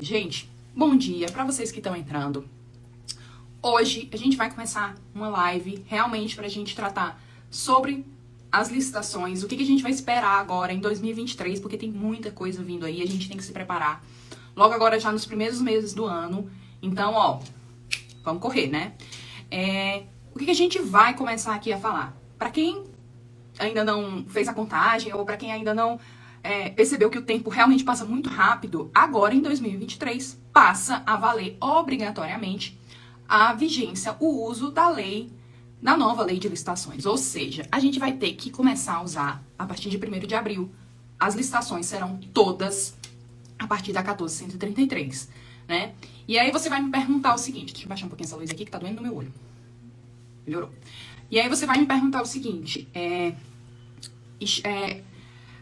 Gente, bom dia para vocês que estão entrando. Hoje a gente vai começar uma live realmente para a gente tratar sobre as licitações, o que a gente vai esperar agora em 2023, porque tem muita coisa vindo aí, a gente tem que se preparar. Logo agora, já nos primeiros meses do ano. Então, ó, vamos correr, né? O que a gente vai começar aqui a falar? Para quem ainda não fez a contagem, ou para quem ainda não percebeu que o tempo realmente passa muito rápido, agora em 2023 passa a valer obrigatoriamente a vigência, o uso da nova lei de licitações. Ou seja, a gente vai ter que começar a usar, a partir de 1º de abril, as licitações serão todas a partir da 14.133, né? E aí você vai me perguntar o seguinte, deixa eu baixar um pouquinho essa luz aqui que tá doendo no meu olho. Melhorou. E aí você vai me perguntar o seguinte,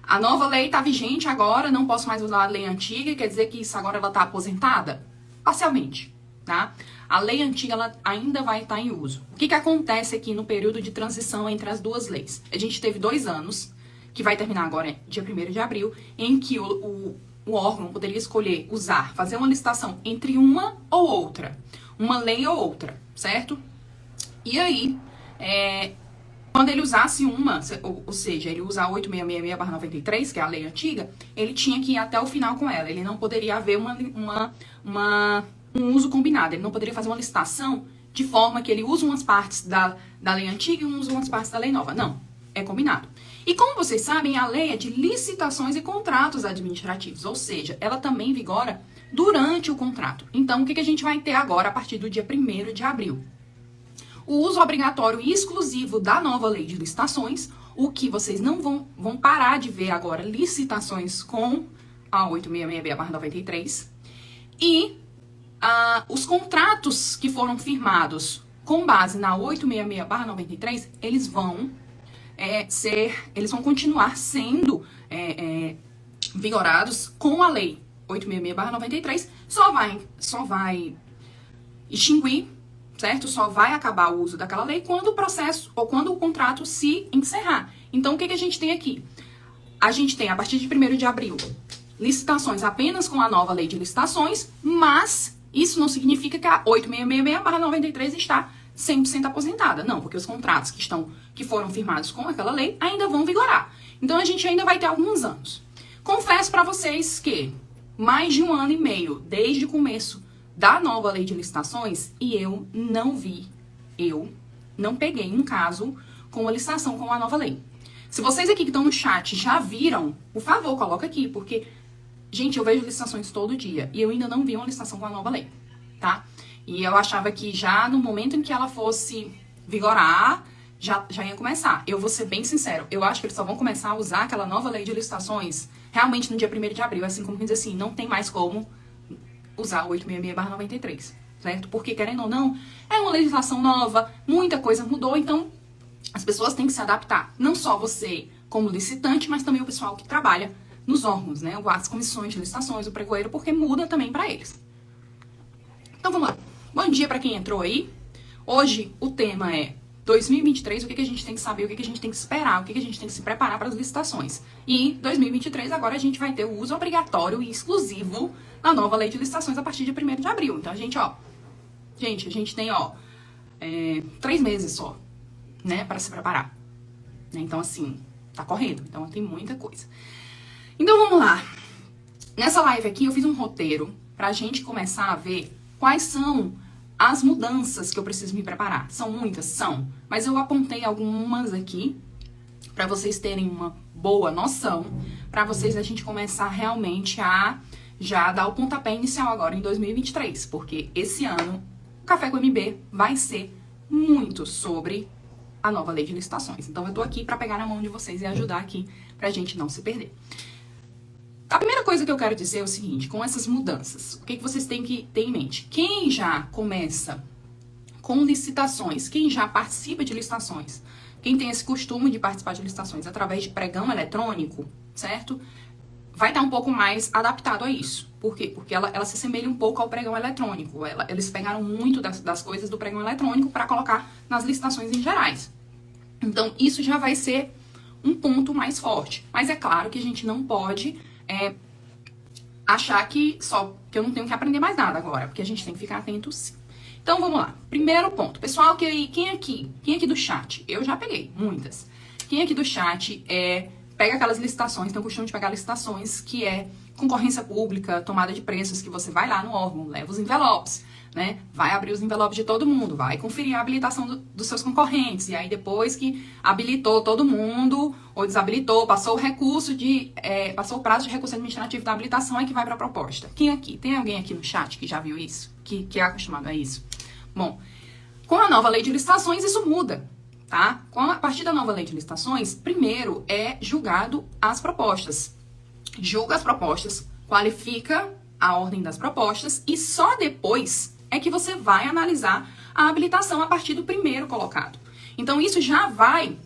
a nova lei tá vigente agora, não posso mais usar a lei antiga, quer dizer que isso agora ela tá aposentada? Parcialmente, tá? A lei antiga ela ainda vai estar em uso. O que acontece aqui no período de transição entre as duas leis? A gente teve 2 anos, que vai terminar agora dia 1º de abril, em que o órgão poderia escolher fazer uma licitação entre uma ou outra, uma lei ou outra, certo? E aí, quando ele usasse uma, ou seja, ele usar 8666/93, que é a lei antiga, ele tinha que ir até o final com ela. Ele não poderia haver um uso combinado. Ele não poderia fazer uma licitação de forma que ele usa umas partes da lei antiga e usa umas partes da lei nova. Não, é combinado. E como vocês sabem, a lei é de licitações e contratos administrativos, ou seja, ela também vigora durante o contrato. Então, o que a gente vai ter agora a partir do dia 1º de abril? O uso obrigatório e exclusivo da nova lei de licitações, o que vocês não vão parar de ver agora licitações com a 8666/93, e os contratos que foram firmados com base na 866/93, eles vão continuar sendo vigorados com a lei 866/93, só vai extinguir, certo? Só vai acabar o uso daquela lei quando o processo ou quando o contrato se encerrar. Então, o que a gente tem aqui? A gente tem, a partir de 1º de abril, licitações apenas com a nova lei de licitações, mas isso não significa que a 86666/93 está 100% aposentada. Não, porque os contratos que foram firmados com aquela lei ainda vão vigorar. Então, a gente ainda vai ter alguns anos. Confesso para vocês que mais de 1 ano e meio, desde o começo da nova lei de licitações, e eu não peguei um caso com uma licitação com a nova lei. Se vocês aqui que estão no chat já viram, por favor, coloca aqui, porque, gente, eu vejo licitações todo dia, e eu ainda não vi uma licitação com a nova lei, tá? E eu achava que já no momento em que ela fosse vigorar, já ia começar. Eu vou ser bem sincero, eu acho que eles só vão começar a usar aquela nova lei de licitações realmente no dia 1º de abril, assim como quem diz assim, não tem mais como usar o 866/93, certo? Porque, querendo ou não, é uma legislação nova, muita coisa mudou, então as pessoas têm que se adaptar. Não só você como licitante, mas também o pessoal que trabalha nos órgãos, né? As comissões de licitações, o pregoeiro, porque muda também para eles. Então, vamos lá. Bom dia para quem entrou aí. Hoje o tema é 2023, o que a gente tem que saber, o que a gente tem que esperar, o que a gente tem que se preparar para as licitações. E 2023, agora a gente vai ter o uso obrigatório e exclusivo da nova lei de licitações a partir de 1º de abril. Então, a gente tem, 3 meses só, né, para se preparar. Então, assim, tá correndo. Então, tem muita coisa. Então, vamos lá. Nessa live aqui, eu fiz um roteiro pra gente começar a ver quais são as mudanças que eu preciso me preparar. São muitas? São. Mas eu apontei algumas aqui para vocês terem uma boa noção, para a gente começar realmente a já dar o pontapé inicial agora em 2023, porque esse ano o Café com MB vai ser muito sobre a nova lei de licitações. Então eu tô aqui para pegar na mão de vocês e ajudar aqui pra gente não se perder. A primeira coisa que eu quero dizer é o seguinte, com essas mudanças, o que vocês têm que ter em mente? Quem já começa com licitações, quem já participa de licitações, quem tem esse costume de participar de licitações através de pregão eletrônico, certo? Vai estar um pouco mais adaptado a isso. Por quê? Porque ela se assemelha um pouco ao pregão eletrônico. Eles pegaram muito das coisas do pregão eletrônico para colocar nas licitações em gerais. Então, isso já vai ser um ponto mais forte. Mas é claro que a gente não pode achar que porque eu não tenho que aprender mais nada agora, porque a gente tem que ficar atento sim. Então, vamos lá. Primeiro ponto. Pessoal, quem aqui do chat? Eu já peguei, muitas. Quem aqui do chat pega aquelas licitações, tem o costume de pegar licitações que é concorrência pública, tomada de preços, que você vai lá no órgão, leva os envelopes, né? Vai abrir os envelopes de todo mundo, vai conferir a habilitação dos seus concorrentes. E aí, depois que habilitou todo mundo, ou desabilitou, passou o prazo de recurso administrativo da habilitação, é que vai para a proposta. Quem aqui? Tem alguém aqui no chat que já viu isso? Que é acostumado a isso? Bom, com a nova lei de licitações, isso muda, tá? A partir da nova lei de licitações, primeiro é julgado as propostas. Julga as propostas, qualifica a ordem das propostas e só depois é que você vai analisar a habilitação a partir do primeiro colocado. Então, isso já vai,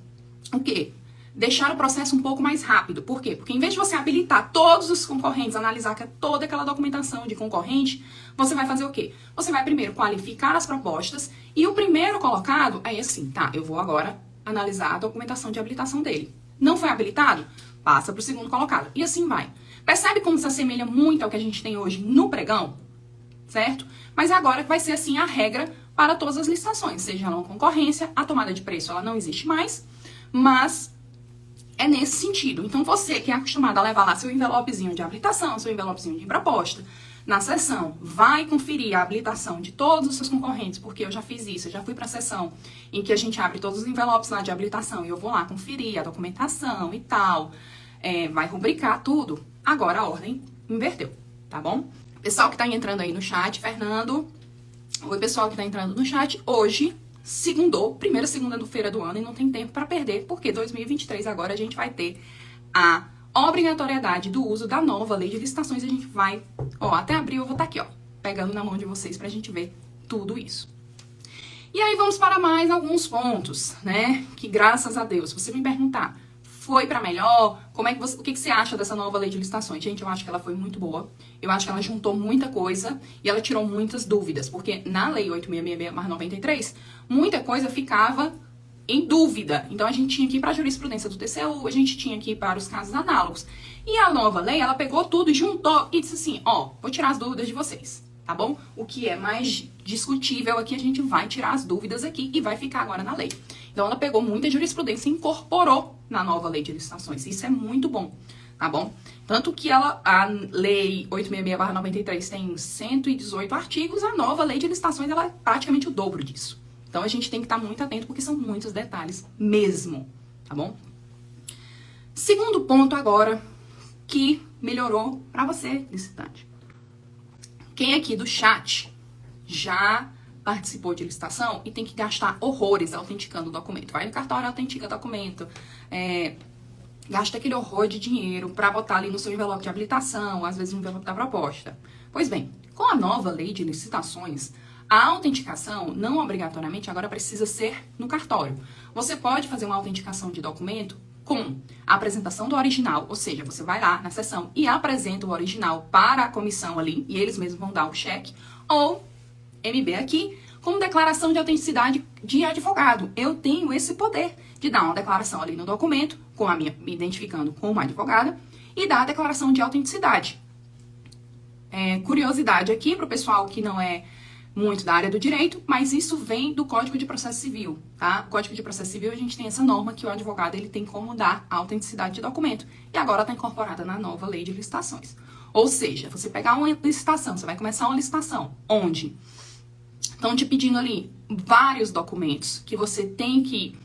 o quê? Deixar o processo um pouco mais rápido. Por quê? Porque em vez de você habilitar todos os concorrentes, analisar toda aquela documentação de concorrente, você vai fazer o quê? Você vai primeiro qualificar as propostas e o primeiro colocado, aí assim, tá, eu vou agora analisar a documentação de habilitação dele. Não foi habilitado? Passa para o segundo colocado. E assim vai. Percebe como se assemelha muito ao que a gente tem hoje no pregão? Certo? Mas agora vai ser assim a regra para todas as licitações, seja ela uma concorrência, a tomada de preço ela não existe mais, mas é nesse sentido. Então você que é acostumado a levar lá seu envelopezinho de habilitação, seu envelopezinho de proposta, na sessão vai conferir a habilitação de todos os seus concorrentes, porque eu já fiz isso, eu já fui para a sessão em que a gente abre todos os envelopes lá de habilitação e eu vou lá conferir a documentação e tal, vai rubricar tudo. Agora a ordem inverteu, tá bom? Pessoal que tá entrando aí no chat, Fernando. Oi, pessoal que tá entrando no chat. Hoje, primeira segunda-feira do ano e não tem tempo para perder, porque 2023 agora a gente vai ter a obrigatoriedade do uso da nova lei de licitações. A gente vai, até abril eu vou estar aqui, pegando na mão de vocês pra gente ver tudo isso. E aí vamos para mais alguns pontos, né? Que graças a Deus, se você me perguntar, foi para melhor? O que você acha dessa nova lei de licitações? Gente, eu acho que ela foi muito boa. Eu acho que ela juntou muita coisa e ela tirou muitas dúvidas, porque na lei 8666/93, muita coisa ficava em dúvida. Então a gente tinha que ir para a jurisprudência do TCU, a gente tinha que ir para os casos análogos. E a nova lei, ela pegou tudo e juntou e disse assim, vou tirar as dúvidas de vocês, tá bom? O que é mais discutível aqui, a gente vai tirar as dúvidas aqui e vai ficar agora na lei. Então ela pegou muita jurisprudência e incorporou na nova lei de licitações. Isso é muito bom, tá bom? Tanto que a lei 866/93 tem 118 artigos, a nova lei de licitações ela é praticamente o dobro disso. Então a gente tem que estar muito atento porque são muitos detalhes mesmo, tá bom? Segundo ponto agora que melhorou para você, licitante. Quem aqui do chat já participou de licitação e tem que gastar horrores autenticando o documento? Vai no cartório, autentica o documento, gasta aquele horror de dinheiro para botar ali no seu envelope de habilitação, às vezes no envelope da proposta. Pois bem, com a nova lei de licitações, a autenticação não obrigatoriamente agora precisa ser no cartório. Você pode fazer uma autenticação de documento com a apresentação do original, ou seja, você vai lá na sessão e apresenta o original para a comissão ali, e eles mesmos vão dar o cheque, ou MB aqui, com declaração de autenticidade de advogado. Eu tenho esse poder de dar uma declaração ali no documento, me identificando como advogada, e dar a declaração de autenticidade. Curiosidade aqui para o pessoal que não é muito da área do direito, mas isso vem do Código de Processo Civil, tá? No Código de Processo Civil a gente tem essa norma que o advogado ele tem como dar a autenticidade de documento, e agora está incorporada na nova lei de licitações. Ou seja, você pegar uma licitação, você vai começar uma licitação onde estão te pedindo ali vários documentos que você tem que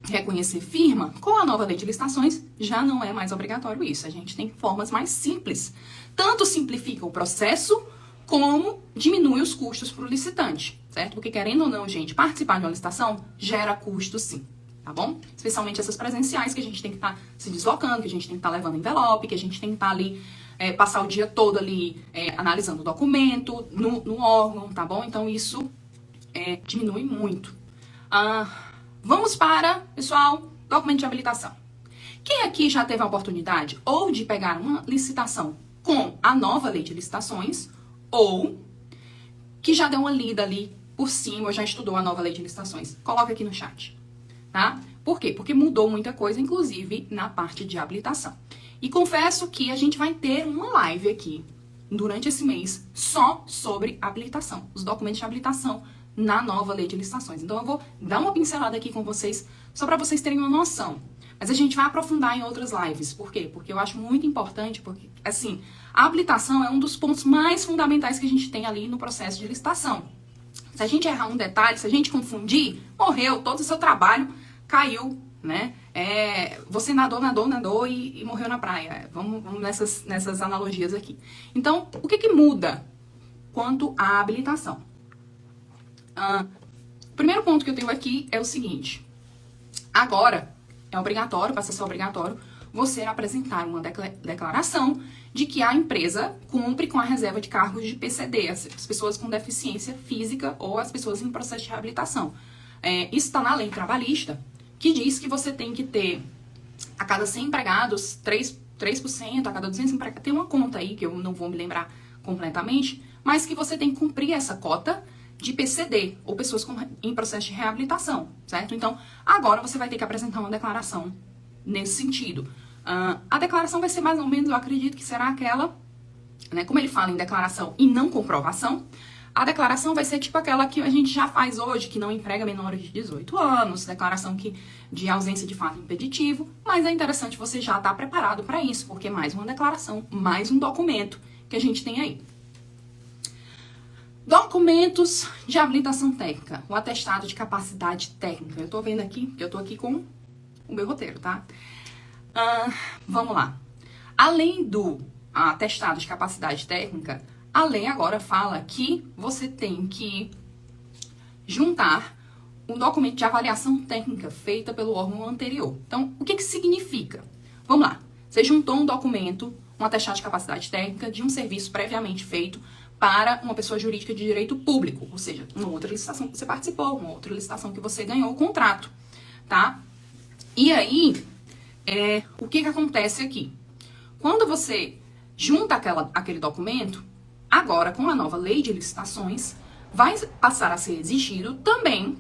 reconhecer firma, com a nova lei de licitações já não é mais obrigatório isso. A gente tem formas mais simples. Tanto simplifica o processo, como diminui os custos para o licitante, certo? Porque querendo ou não, gente, participar de uma licitação gera custo sim, tá bom? Especialmente essas presenciais que a gente tem que estar se deslocando, que a gente tem que estar levando envelope, que a gente tem que estar ali, passar o dia todo ali analisando o documento no órgão, tá bom? Então isso diminui muito. Vamos para, pessoal, documento de habilitação. Quem aqui já teve a oportunidade ou de pegar uma licitação com a nova lei de licitações, ou que já deu uma lida ali por cima, ou já estudou a nova lei de licitações? Coloca aqui no chat, tá? Por quê? Porque mudou muita coisa, inclusive na parte de habilitação. E confesso que a gente vai ter uma live aqui durante esse mês só sobre habilitação, os documentos de habilitação na nova lei de licitações. Então eu vou dar uma pincelada aqui com vocês, só para vocês terem uma noção. Mas a gente vai aprofundar em outras lives. Por quê? Porque eu acho muito importante, porque, assim, a habilitação é um dos pontos mais fundamentais que a gente tem ali no processo de licitação. Se a gente errar um detalhe, se a gente confundir, morreu, todo o seu trabalho caiu, né? Você nadou e morreu na praia. Vamos nessas analogias aqui. Então, o que muda quanto à habilitação? O primeiro ponto que eu tenho aqui é o seguinte. Agora, é obrigatório, passa a ser obrigatório, você apresentar uma declaração de que a empresa cumpre com a reserva de cargos de PCD, as pessoas com deficiência física ou as pessoas em processo de reabilitação. Isso está na lei trabalhista, que diz que você tem que ter, a cada 100 empregados, 3%, a cada 200 empregados, tem uma conta aí que eu não vou me lembrar completamente, mas que você tem que cumprir essa cota de PCD, ou pessoas em processo de reabilitação, certo? Então, agora você vai ter que apresentar uma declaração nesse sentido. A declaração vai ser mais ou menos, eu acredito que será aquela, né, como ele fala em declaração e não comprovação, a declaração vai ser tipo aquela que a gente já faz hoje, que não emprega menores de 18 anos, declaração de ausência de fato impeditivo, mas é interessante você já estar preparado para isso, porque mais uma declaração, mais um documento que a gente tem aí. Documentos de habilitação técnica, o atestado de capacidade técnica. Eu tô vendo aqui, que eu tô aqui com o meu roteiro, tá? Vamos lá. Além do atestado de capacidade técnica, a lei agora fala que você tem que juntar um documento de avaliação técnica feita pelo órgão anterior. Então, o que significa? Vamos lá. Você juntou um documento, um atestado de capacidade técnica de um serviço previamente feito para uma pessoa jurídica de direito público, ou seja, uma outra licitação que você participou, uma outra licitação que você ganhou o contrato, tá? E aí, o que acontece aqui? Quando você junta aquele documento, agora com a nova lei de licitações, vai passar a ser exigido também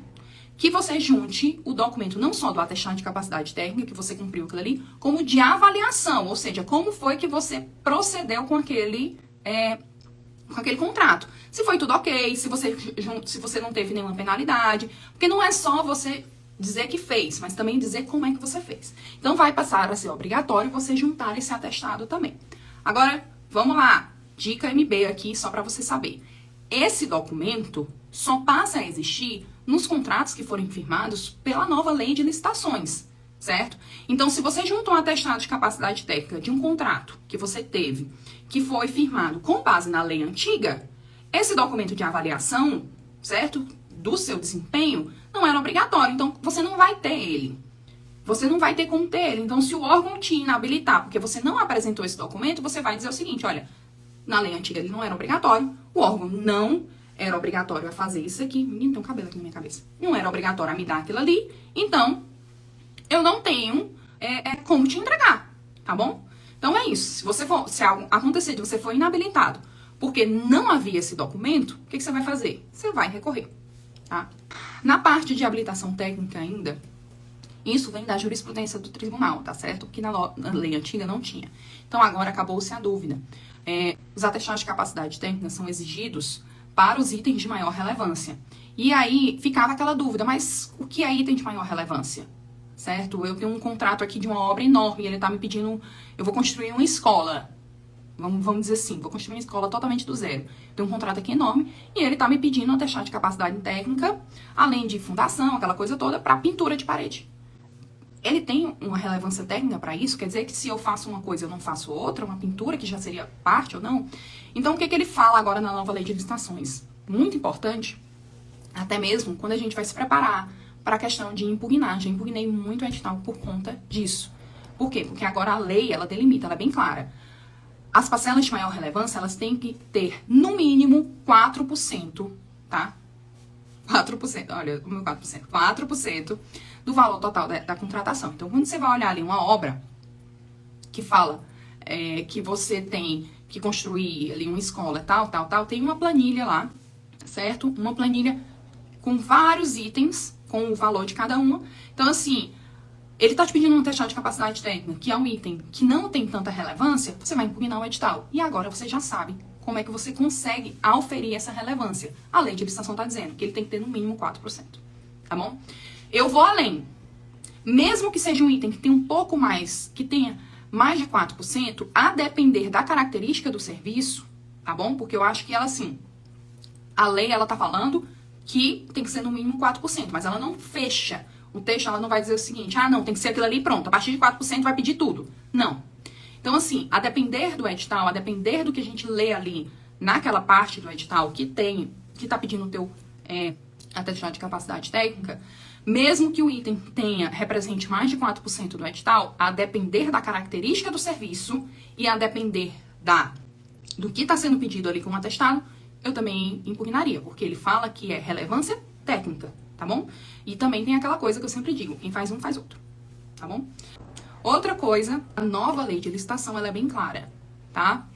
que você junte o documento não só do atestado de capacidade técnica, que você cumpriu aquilo ali, como de avaliação, ou seja, como foi que você procedeu com aquele contrato. Se foi tudo ok, se você não teve nenhuma penalidade, porque não é só você dizer que fez, mas também dizer como é que você fez. Então vai passar a ser obrigatório você juntar esse atestado também. Agora, vamos lá, dica MB aqui, só para você saber. Esse documento só passa a existir nos contratos que forem firmados pela nova lei de licitações, certo? Então, se você juntou um atestado de capacidade técnica de um contrato que você teve, que foi firmado com base na lei antiga, esse documento de avaliação, certo? Do seu desempenho, não era obrigatório. Então, você não vai ter ele. Você não vai ter como ter ele. Então, se o órgão te inabilitar porque você não apresentou esse documento, você vai dizer o seguinte, olha, na lei antiga ele não era obrigatório, o órgão não era obrigatório a fazer isso aqui. Menino, tem um cabelo aqui na minha cabeça. Não era obrigatório a me dar aquilo ali, então eu não tenho como te entregar, tá bom? Então é isso. Se algo acontecer de você for inabilitado porque não havia esse documento, o que você vai fazer? Você vai recorrer, tá? Na parte de habilitação técnica ainda, isso vem da jurisprudência do tribunal, tá certo? Que na lei antiga não tinha. Então agora acabou-se a dúvida. Os atestados de capacidade técnica são exigidos para os itens de maior relevância. E aí ficava aquela dúvida, mas o que é item de maior relevância? Certo? Eu tenho um contrato aqui de uma obra enorme e ele tá me pedindo, eu vou construir uma escola. Vamos dizer assim, vou construir uma escola totalmente do zero. Tenho um contrato aqui enorme e ele tá me pedindo um atestado de capacidade técnica, além de fundação, aquela coisa toda, para pintura de parede. Ele tem uma relevância técnica para isso? Quer dizer que se eu faço uma coisa eu não faço outra, uma pintura que já seria parte ou não? Então, o que ele fala agora na nova lei de licitações? Muito importante, até mesmo quando a gente vai se preparar para a questão de impugnar. Já impugnei muito o edital por conta disso. Por quê? Porque agora a lei, ela delimita, ela é bem clara. As parcelas de maior relevância, elas têm que ter, no mínimo, 4%, tá? 4%, olha, o meu 4%. 4% do valor total da contratação. Então, quando você vai olhar ali uma obra que fala que você tem que construir ali uma escola, tal, tem uma planilha lá, certo? Uma planilha com vários itens, com o valor de cada uma. Então, assim, ele tá te pedindo um atestado de capacidade técnica, que é um item que não tem tanta relevância, você vai impugnar o edital. E agora você já sabe como é que você consegue auferir essa relevância. A lei de licitação está dizendo que ele tem que ter no mínimo 4%, tá bom? Eu vou além. Mesmo que seja um item que tenha um pouco mais, que tenha mais de 4%, a depender da característica do serviço, tá bom? Porque eu acho que ela, assim, a lei, ela tá falando que tem que ser no mínimo 4%, mas ela não fecha o texto, ela não vai dizer o seguinte, ah, não, tem que ser aquilo ali, pronto, a partir de 4% vai pedir tudo. Não. Então, assim, a depender do edital, a depender do que a gente lê ali naquela parte do edital que tá pedindo o teu atestado de capacidade técnica, mesmo que o item represente mais de 4% do edital, a depender da característica do serviço e a depender do que está sendo pedido ali como atestado, eu também impugnaria, porque ele fala que é relevância técnica, tá bom? E também tem aquela coisa que eu sempre digo, quem faz um faz outro, tá bom? Outra coisa, a nova lei de licitação, ela é bem clara, tá?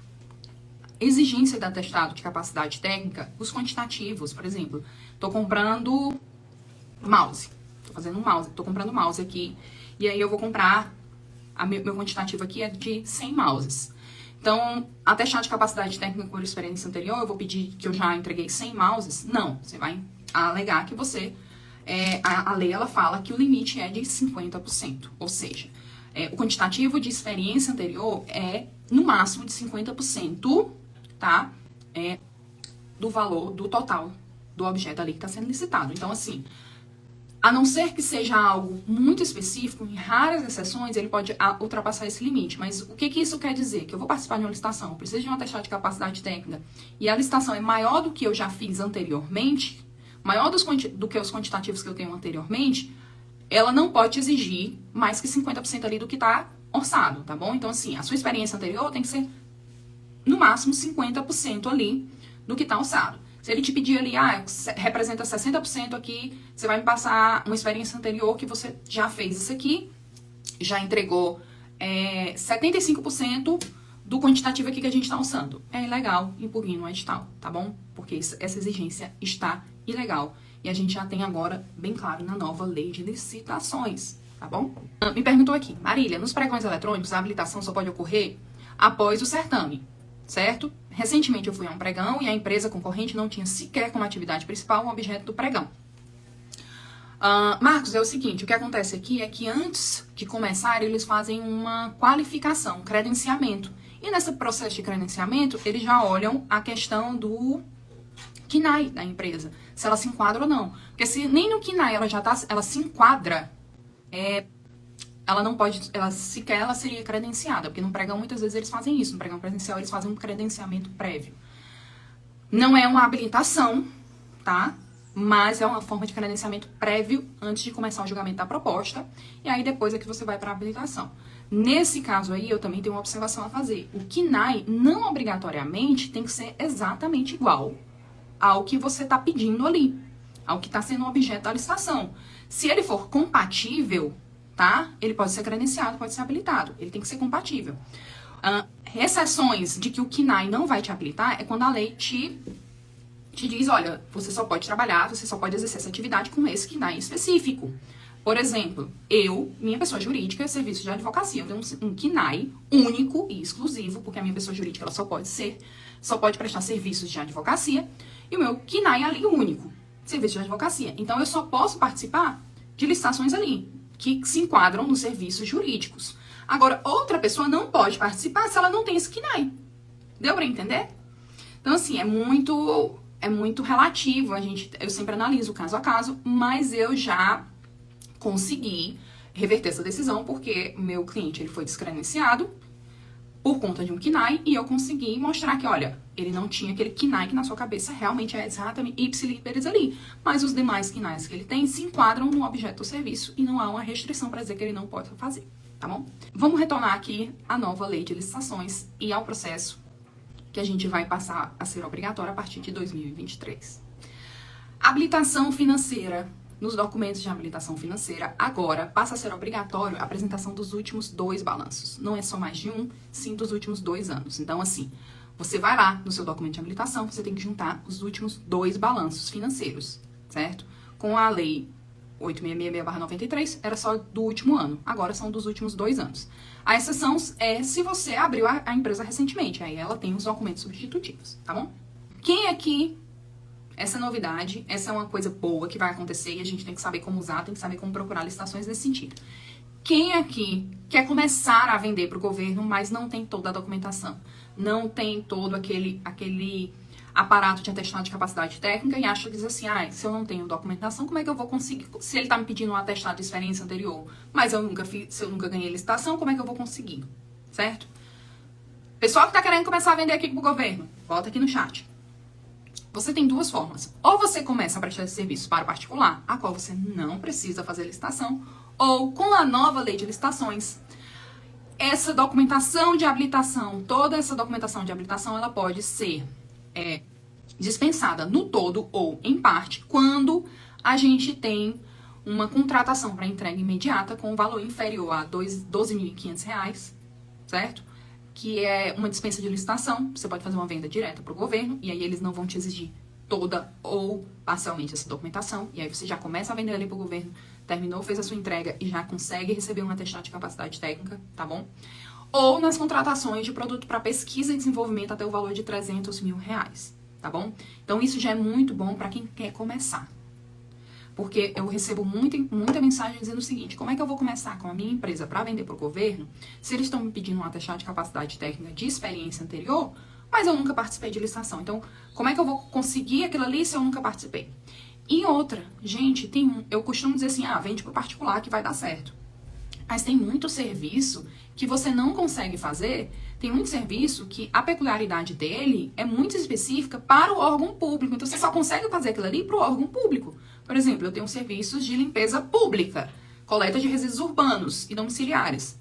Exigência do atestado de capacidade técnica, os quantitativos, por exemplo, tô comprando mouse, tô comprando mouse aqui, e aí eu vou comprar, meu quantitativo aqui é de 100 mouses. Então, atestado de capacidade técnica por experiência anterior, eu vou pedir que eu já entreguei 100 mouses? Não, você vai alegar que você, a lei ela fala que o limite é de 50%, ou seja, o quantitativo de experiência anterior é no máximo de 50%, tá? Do valor, do total do objeto ali que está sendo licitado. Então, assim, a não ser que seja algo muito específico, em raras exceções, ele pode ultrapassar esse limite. Mas o que isso quer dizer? Que eu vou participar de uma licitação, eu preciso de um atestado de capacidade técnica, e a licitação é maior do que eu já fiz anteriormente, maior do que os quantitativos que eu tenho anteriormente, ela não pode exigir mais que 50% ali do que está orçado, tá bom? Então, assim, a sua experiência anterior tem que ser, no máximo, 50% ali do que está orçado. Se ele te pedir ali, representa 60% aqui, você vai me passar uma experiência anterior que você já fez isso aqui, já entregou 75% do quantitativo aqui que a gente está orçando. É ilegal, impugna o edital, tá bom? Porque essa exigência está ilegal. E a gente já tem agora, bem claro, na nova lei de licitações, tá bom? Me perguntou aqui, Marília, nos pregões eletrônicos a habilitação só pode ocorrer após o certame, certo? Recentemente eu fui a um pregão e a empresa concorrente não tinha sequer como atividade principal um objeto do pregão. Marcos, é o seguinte, o que acontece aqui é que antes de começar eles fazem uma qualificação, um credenciamento. E nesse processo de credenciamento, eles já olham a questão do KNAI da empresa, se ela se enquadra ou não. Porque se nem no KNAI ela se enquadra, ela não pode, ela seria credenciada, porque no pregão muitas vezes eles fazem isso, no pregão presencial eles fazem um credenciamento prévio. Não é uma habilitação, tá? Mas é uma forma de credenciamento prévio antes de começar o julgamento da proposta, e aí depois é que você vai para a habilitação. Nesse caso aí, eu também tenho uma observação a fazer. O KNAI não obrigatoriamente tem que ser exatamente igual ao que você está pedindo ali, ao que está sendo objeto da licitação. Se ele for compatível, tá? Ele pode ser credenciado, pode ser habilitado. Ele tem que ser compatível. Exceções de que o KNAI não vai te habilitar é quando a lei te diz, olha, você só pode trabalhar, você só pode exercer essa atividade com esse KNAI específico. Por exemplo, minha pessoa jurídica, serviço de advocacia, eu tenho um KNAI único e exclusivo, porque a minha pessoa jurídica ela só pode prestar serviços de advocacia, e o meu KNAI ali único, serviço de advocacia. Então, eu só posso participar de licitações ali, que se enquadram nos serviços jurídicos. Agora, outra pessoa não pode participar se ela não tem esse KNAI. Deu pra entender? Então, assim, é muito relativo. Eu sempre analiso caso a caso, mas eu já consegui reverter essa decisão porque meu cliente ele foi descredenciado por conta de um KNAI e eu consegui mostrar que, olha, ele não tinha aquele KNAI que na sua cabeça realmente é exatamente ipsilíperes ali, mas os demais KNAIs que ele tem se enquadram no objeto do serviço e não há uma restrição para dizer que ele não pode fazer, tá bom? Vamos retornar aqui à nova lei de licitações e ao processo que a gente vai passar a ser obrigatório a partir de 2023. Habilitação financeira. Nos documentos de habilitação financeira, agora passa a ser obrigatório a apresentação dos últimos 2 balanços. Não é só mais de um, sim dos últimos 2 anos. Então, assim, você vai lá no seu documento de habilitação, você tem que juntar os últimos 2 balanços financeiros, certo? Com a lei 866/93 era só do último ano, agora são dos últimos 2 anos. A exceção é se você abriu a empresa recentemente, aí ela tem os documentos substitutivos, tá bom? Quem aqui, essa é novidade, essa é uma coisa boa que vai acontecer e a gente tem que saber como usar, tem que saber como procurar licitações nesse sentido. Quem aqui quer começar a vender para o governo, mas não tem toda a documentação, não tem todo aquele aparato de atestado de capacidade técnica e acha que diz assim, se eu não tenho documentação, como é que eu vou conseguir? Se ele tá me pedindo um atestado de experiência anterior, mas se eu nunca ganhei licitação, como é que eu vou conseguir? Certo? Pessoal que tá querendo começar a vender aqui pro governo, bota aqui no chat. Você tem 2 formas. Ou você começa a prestar esse serviço para o particular, a qual você não precisa fazer licitação, ou com a nova lei de licitações, essa documentação de habilitação, toda essa documentação de habilitação, ela pode ser dispensada no todo ou em parte, quando a gente tem uma contratação para entrega imediata com um valor inferior a R$ 12.500, certo? Que é uma dispensa de licitação, você pode fazer uma venda direta para o governo, e aí eles não vão te exigir toda ou parcialmente essa documentação, e aí você já começa a vender ali para o governo, terminou, fez a sua entrega e já consegue receber um atestado de capacidade técnica, tá bom? Ou nas contratações de produto para pesquisa e desenvolvimento até o valor de R$300 mil, tá bom? Então isso já é muito bom para quem quer começar. Porque eu recebo muita mensagem dizendo o seguinte, como é que eu vou começar com a minha empresa para vender para o governo, se eles estão me pedindo um atestado de capacidade técnica de experiência anterior, mas eu nunca participei de licitação. Então, como é que eu vou conseguir aquilo ali se eu nunca participei? E outra, gente, eu costumo dizer assim, vende para o particular que vai dar certo. Mas tem muito serviço que você não consegue fazer, tem muito serviço que a peculiaridade dele é muito específica para o órgão público. Então, você só consegue fazer aquilo ali para o órgão público. Por exemplo, eu tenho serviços de limpeza pública, coleta de resíduos urbanos e domiciliares.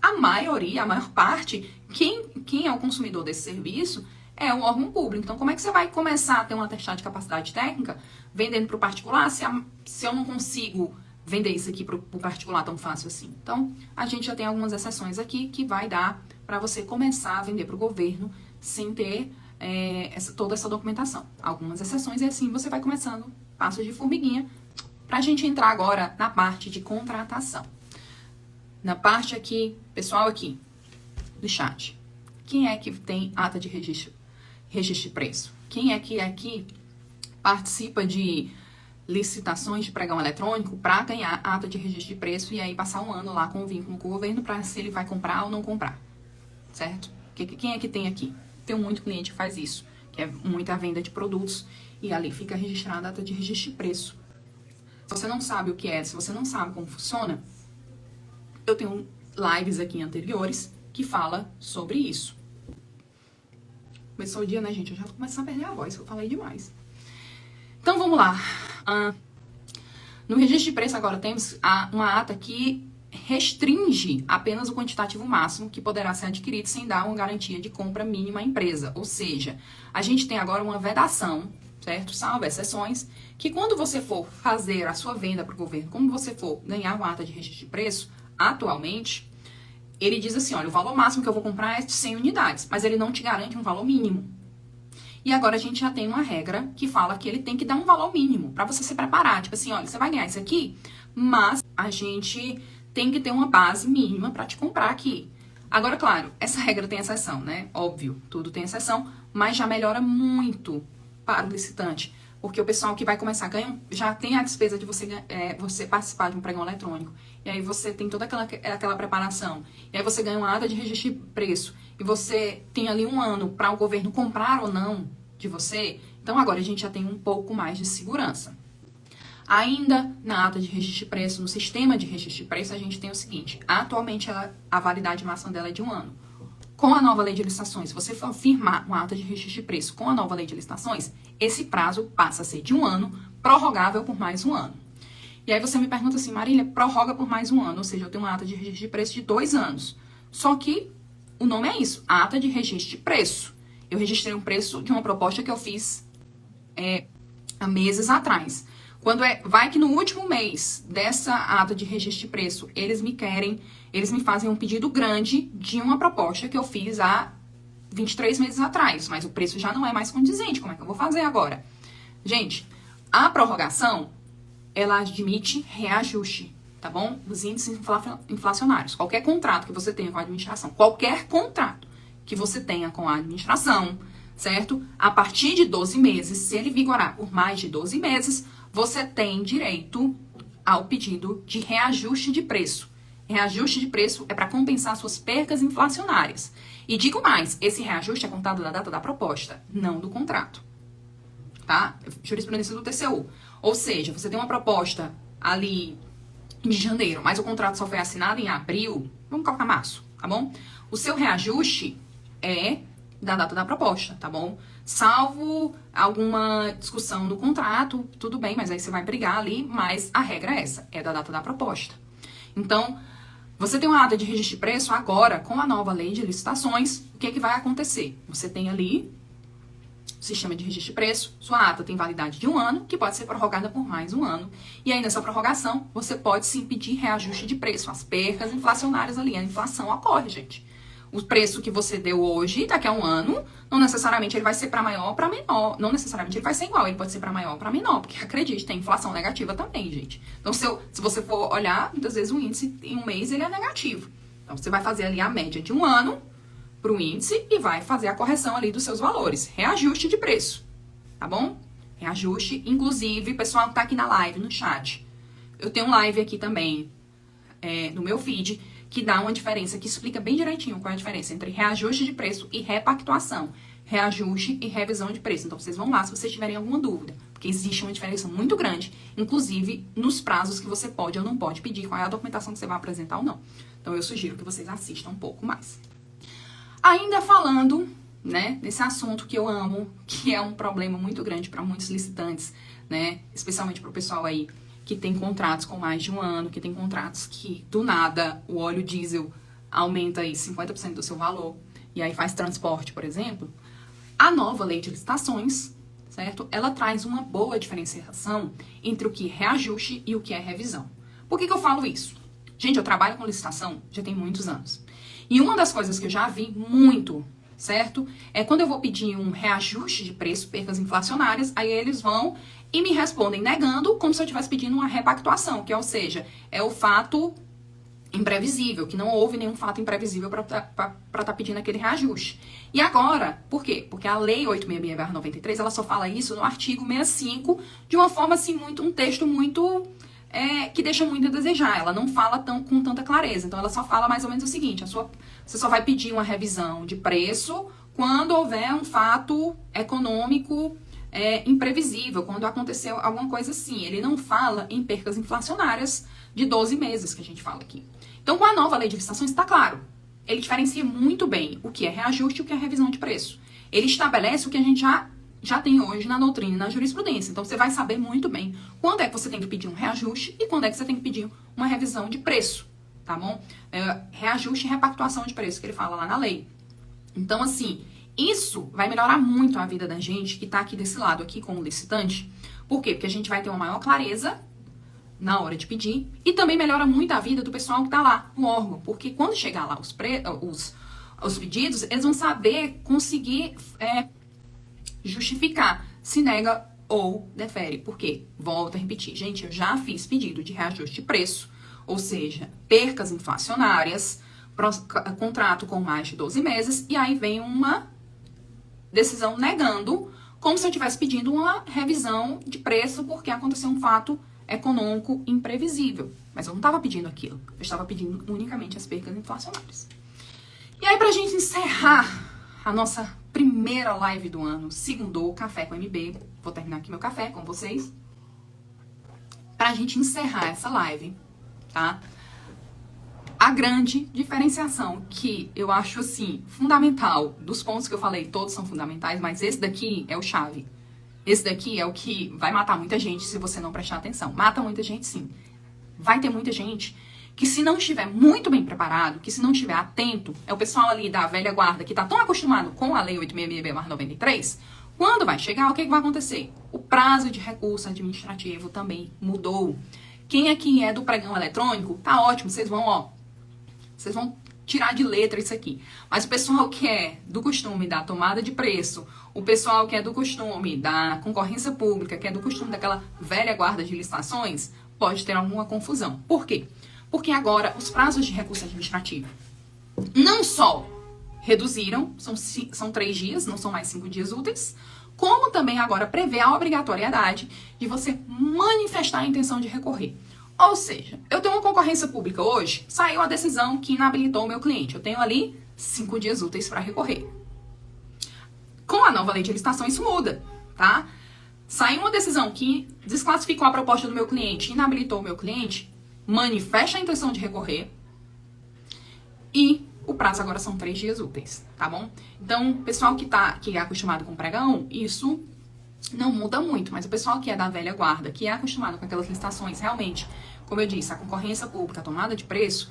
A maior parte, quem é o consumidor desse serviço é o órgão público. Então, como é que você vai começar a ter um atestado de capacidade técnica vendendo para o particular se eu não consigo vender isso aqui para o particular tão fácil assim? Então, a gente já tem algumas exceções aqui que vai dar para você começar a vender para o governo sem ter toda essa documentação. Algumas exceções e assim você vai começando passos de formiguinha para a gente entrar agora na parte de contratação. Na parte aqui, pessoal aqui do chat, quem é que tem ata de registro de preço? Quem é que aqui participa de licitações de pregão eletrônico para ganhar ata de registro de preço e aí passar um ano lá com o vínculo com o governo para se ele vai comprar ou não comprar, certo? Quem é que tem aqui? Tem muito cliente que faz isso, que é muita venda de produtos e ali fica registrada a data de registro de preço. Se você não sabe o que é, se você não sabe como funciona, eu tenho lives aqui anteriores que fala sobre isso. Começou o dia, né, gente? Eu já tô começando a perder a voz, que eu falei demais. Então, vamos lá. No registro de preço agora temos uma ata que restringe apenas o quantitativo máximo que poderá ser adquirido sem dar uma garantia de compra mínima à empresa. Ou seja, a gente tem agora uma vedação, certo? Salvo exceções, que quando você for fazer a sua venda para o governo, como você for ganhar uma ata de registro de preço, atualmente, ele diz assim, olha, o valor máximo que eu vou comprar é de 100 unidades, mas ele não te garante um valor mínimo. E agora a gente já tem uma regra que fala que ele tem que dar um valor mínimo para você se preparar. Tipo assim, olha, você vai ganhar isso aqui, mas a gente tem que ter uma base mínima para te comprar aqui. Agora, claro, essa regra tem exceção, né? Óbvio, tudo tem exceção, mas já melhora muito para o licitante. Porque o pessoal que vai começar a ganhar já tem a despesa de você participar de um pregão eletrônico. E aí você tem toda aquela preparação. E aí você ganha uma ata de registro de preço. E você tem ali um ano para o governo comprar ou não de você. Então agora a gente já tem um pouco mais de segurança. Ainda na ata de registro de preço, no sistema de registro de preço, a gente tem o seguinte. Atualmente a validade máxima dela é de 1 ano. Com a nova lei de licitações, se você for firmar uma ata de registro de preço com a nova lei de licitações, esse prazo passa a ser de 1 ano, prorrogável por mais 1 ano. E aí você me pergunta assim, Marília, prorroga por mais 1 ano, ou seja, eu tenho uma ata de registro de preço de 2 anos. Só que o nome é isso, ata de registro de preço. Eu registrei um preço de uma proposta que eu fiz há meses atrás. Vai que no último mês dessa ata de registro de preço, eles me fazem um pedido grande de uma proposta que eu fiz há 23 meses atrás, mas o preço já não é mais condizente. Como é que eu vou fazer agora? Gente, a prorrogação, ela admite reajuste, tá bom? Os índices inflacionários. Qualquer contrato que você tenha com a administração, qualquer contrato que você tenha com a administração, certo? A partir de 12 meses, se ele vigorar por mais de 12 meses, você tem direito ao pedido de reajuste de preço. Reajuste de preço é para compensar suas percas inflacionárias. E digo mais, esse reajuste é contado da data da proposta, não do contrato. Tá? Jurisprudência do TCU. Ou seja, você tem uma proposta ali de janeiro, mas o contrato só foi assinado em abril, vamos colocar março, tá bom? O seu reajuste é da data da proposta, tá bom? Salvo alguma discussão no contrato, tudo bem, mas aí você vai brigar ali, mas a regra é essa, é da data da proposta. Então, você tem uma ata de registro de preço agora, com a nova lei de licitações, o que é que vai acontecer? Você tem ali o sistema de registro de preço, sua ata tem validade de 1 ano, que pode ser prorrogada por mais 1 ano, e aí nessa prorrogação, você pode sim pedir reajuste de preço, as percas inflacionárias ali, a inflação ocorre, gente. O preço que você deu hoje, daqui a 1 ano, não necessariamente ele vai ser para maior ou para menor. Não necessariamente ele vai ser igual, ele pode ser para maior ou para menor. Porque, acredite, tem inflação negativa também, gente. Então, se você for olhar, muitas vezes o índice em um mês ele é negativo. Então, você vai fazer ali a média de 1 ano para o índice e vai fazer a correção ali dos seus valores. Reajuste de preço, tá bom? Reajuste, inclusive, pessoal que tá aqui na live, no chat. Eu tenho um live aqui também, no meu feed, que dá uma diferença, que explica bem direitinho qual é a diferença entre reajuste de preço e repactuação. Reajuste e revisão de preço. Então, vocês vão lá se vocês tiverem alguma dúvida, porque existe uma diferença muito grande, inclusive nos prazos que você pode ou não pode pedir, qual é a documentação que você vai apresentar ou não. Então, eu sugiro que vocês assistam um pouco mais. Ainda falando, né, desse assunto que eu amo, que é um problema muito grande para muitos licitantes, né, especialmente para o pessoal aí que tem contratos com mais de 1 ano, que tem contratos que, do nada, o óleo diesel aumenta aí 50% do seu valor, e aí faz transporte, por exemplo. A nova lei de licitações, certo? Ela traz uma boa diferenciação entre o que é reajuste e o que é revisão. Por que eu falo isso? Gente, eu trabalho com licitação já tem muitos anos. E uma das coisas que eu já vi muito, certo? É quando eu vou pedir um reajuste de preço, percas inflacionárias, aí eles vão e me respondem negando, como se eu estivesse pedindo uma repactuação, que, ou seja, é o fato imprevisível, que não houve nenhum fato imprevisível para tá pedindo aquele reajuste. E agora, por quê? Porque a Lei 866/93, ela só fala isso no artigo 65, de uma forma assim, um texto muito, que deixa muito a desejar. Ela não fala com tanta clareza. Então, ela só fala mais ou menos o seguinte, você só vai pedir uma revisão de preço quando houver um fato econômico imprevisível, quando aconteceu alguma coisa assim. Ele não fala em percas inflacionárias de 12 meses, que a gente fala aqui. Então, com a nova lei de licitações, está claro. Ele diferencia muito bem o que é reajuste e o que é revisão de preço. Ele estabelece o que a gente já tem hoje na doutrina e na jurisprudência. Então, você vai saber muito bem quando é que você tem que pedir um reajuste e quando é que você tem que pedir uma revisão de preço, tá bom? Reajuste e repactuação de preço, que ele fala lá na lei. Então, assim, isso vai melhorar muito a vida da gente que tá aqui desse lado aqui como licitante. Por quê? Porque a gente vai ter uma maior clareza na hora de pedir e também melhora muito a vida do pessoal que tá lá no órgão. Porque quando chegar lá os pedidos, eles vão saber conseguir justificar se nega ou defere. Por quê? Volto a repetir. Gente, eu já fiz pedido de reajuste de preço, ou seja, percas inflacionárias, contrato com mais de 12 meses, e aí vem uma decisão negando, como se eu estivesse pedindo uma revisão de preço porque aconteceu um fato econômico imprevisível. Mas eu não estava pedindo aquilo. Eu estava pedindo unicamente as percas inflacionárias. E aí, pra gente encerrar a nossa primeira live do ano, Segundou Café com MB, vou terminar aqui meu café com vocês, pra gente encerrar essa live, tá? A grande diferenciação que eu acho, assim, fundamental, dos pontos que eu falei, todos são fundamentais, mas esse daqui é o chave. Esse daqui é o que vai matar muita gente se você não prestar atenção. Mata muita gente, sim. Vai ter muita gente que, se não estiver muito bem preparado, que se não estiver atento, é o pessoal ali da velha guarda que tá tão acostumado com a Lei 866/93, quando vai chegar, o que vai acontecer? O prazo de recurso administrativo também mudou. Quem aqui é do pregão eletrônico, tá ótimo, vocês vão tirar de letra isso aqui. Mas o pessoal que é do costume da tomada de preço, o pessoal que é do costume da concorrência pública, que é do costume daquela velha guarda de licitações, pode ter alguma confusão. Por quê? Porque agora os prazos de recurso administrativo não só reduziram, são 3 dias, não são mais 5 dias úteis, como também agora prevê a obrigatoriedade de você manifestar a intenção de recorrer. Ou seja, eu tenho uma concorrência pública hoje, saiu a decisão que inabilitou o meu cliente. Eu tenho ali 5 dias úteis para recorrer. Com a nova lei de licitação, isso muda, tá? Saiu uma decisão que desclassificou a proposta do meu cliente, inabilitou o meu cliente, manifesta a intenção de recorrer e o prazo agora são 3 dias úteis, tá bom? Então, pessoal que é acostumado com pregão, isso não muda muito, mas o pessoal que é da velha guarda, que é acostumado com aquelas licitações, realmente, como eu disse, a concorrência pública, a tomada de preço,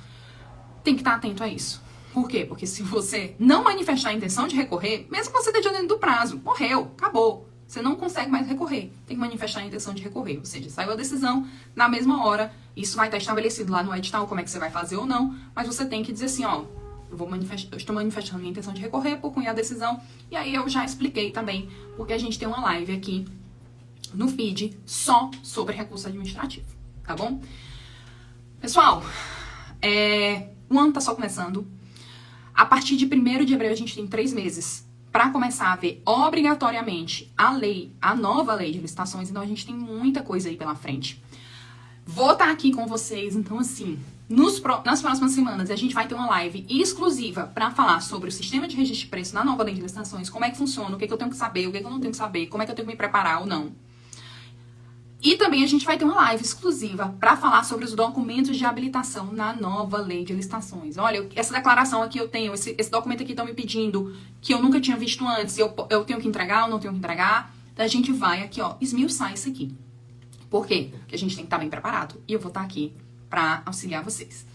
tem que estar atento a isso. Por quê? Porque se você não manifestar a intenção de recorrer, mesmo que você esteja dentro do prazo, morreu, acabou. Você não consegue mais recorrer. Tem que manifestar a intenção de recorrer. Ou seja, saiu a decisão, na mesma hora, isso vai estar estabelecido lá no edital, como é que você vai fazer ou não, mas você tem que dizer assim, ó, eu estou manifestando minha intenção de recorrer por cunhar a decisão. E aí eu já expliquei também, porque a gente tem uma live aqui no feed só sobre recurso administrativo, tá bom? Pessoal, o ano tá só começando. A partir de 1º de abril a gente tem 3 meses para começar a ver obrigatoriamente a nova lei de licitações. Então a gente tem muita coisa aí pela frente. Vou estar aqui com vocês, então assim, nas próximas semanas a gente vai ter uma live exclusiva para falar sobre o sistema de registro de preço na nova lei de licitações, como é que funciona, o que eu tenho que saber, o que eu não tenho que saber, como é que eu tenho que me preparar ou não. E também a gente vai ter uma live exclusiva para falar sobre os documentos de habilitação na nova lei de licitações. Olha, essa declaração aqui eu tenho, esse documento aqui estão me pedindo, que eu nunca tinha visto antes, eu tenho que entregar ou não tenho que entregar. Então a gente vai aqui, ó, esmiuçar isso aqui. Por quê? Porque a gente tem que estar bem preparado. E eu vou estar aqui para auxiliar vocês.